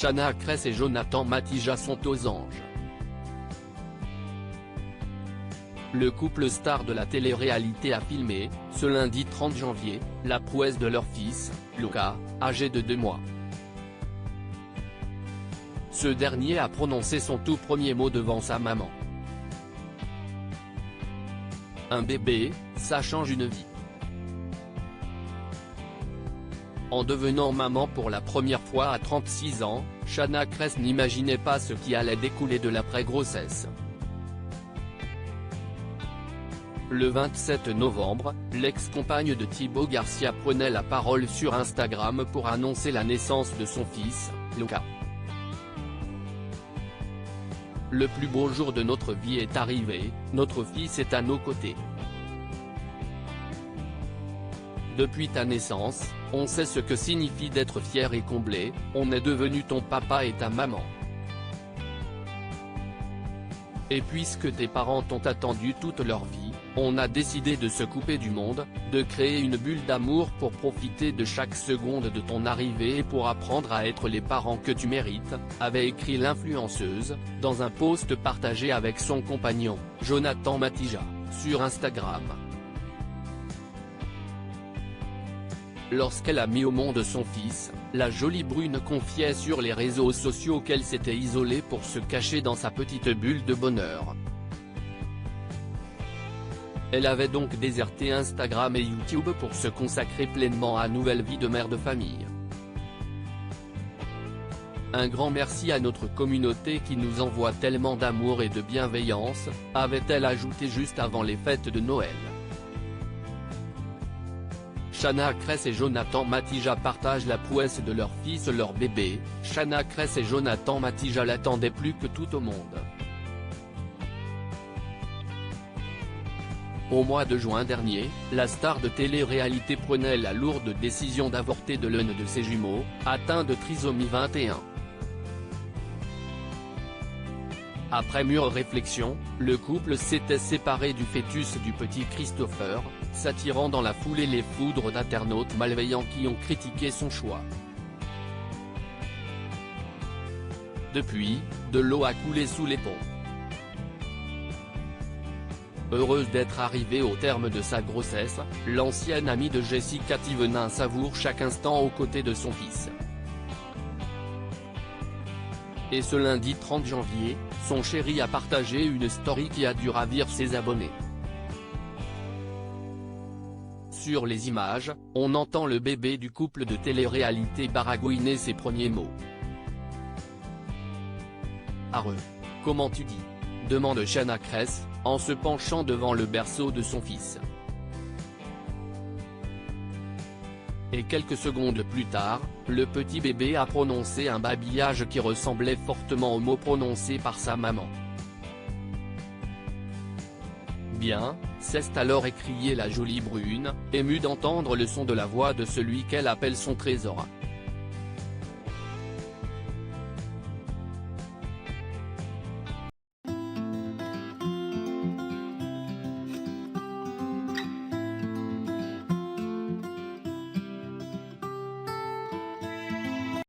Shana Kress et Jonathan Matija sont aux anges. Le couple star de la télé-réalité a filmé, ce lundi 30 janvier, la prouesse de leur fils, Luca, âgé de 2 mois. Ce dernier a prononcé son tout premier mot devant sa maman. Un bébé, ça change une vie. En devenant maman pour la première fois à 36 ans, Shana Kress n'imaginait pas ce qui allait découler de l'après-grossesse. Le 27 novembre, l'ex-compagne de Thibaut Garcia prenait la parole sur Instagram pour annoncer la naissance de son fils, Luca. Le plus beau jour de notre vie est arrivé, notre fils est à nos côtés. Depuis ta naissance, on sait ce que signifie d'être fier et comblé, on est devenu ton papa et ta maman. Et puisque tes parents t'ont attendu toute leur vie, on a décidé de se couper du monde, de créer une bulle d'amour pour profiter de chaque seconde de ton arrivée et pour apprendre à être les parents que tu mérites, avait écrit l'influenceuse, dans un post partagé avec son compagnon, Jonathan Matija, sur Instagram. Lorsqu'elle a mis au monde son fils, la jolie brune confiait sur les réseaux sociaux qu'elle s'était isolée pour se cacher dans sa petite bulle de bonheur. Elle avait donc déserté Instagram et YouTube pour se consacrer pleinement à nouvelle vie de mère de famille. Un grand merci à notre communauté qui nous envoie tellement d'amour et de bienveillance, avait-elle ajouté juste avant les fêtes de Noël. Shana Kress et Jonathan Matija partagent la prouesse de leur fils, leur bébé. Shana Kress et Jonathan Matija l'attendaient plus que tout au monde. Au mois de juin dernier, la star de télé-réalité prenait la lourde décision d'avorter de l'un de ses jumeaux, atteint de trisomie 21. Après mûre réflexion, le couple s'était séparé du fœtus du petit Christopher, s'attirant dans la foulée les foudres d'internautes malveillants qui ont critiqué son choix. Depuis, de l'eau a coulé sous les ponts. Heureuse d'être arrivée au terme de sa grossesse, l'ancienne amie de Jessica Thévenin savoure chaque instant aux côtés de son fils. Et ce lundi 30 janvier, son chéri a partagé une story qui a dû ravir ses abonnés. Sur les images, on entend le bébé du couple de télé-réalité baragouiner ses premiers mots. « Arreux. Comment tu dis ?» demande Shana Kress, en se penchant devant le berceau de son fils. Et quelques secondes plus tard, le petit bébé a prononcé un babillage qui ressemblait fortement aux mots prononcés par sa maman. Bien, s'est alors écriée la jolie brune, émue d'entendre le son de la voix de celui qu'elle appelle son trésor.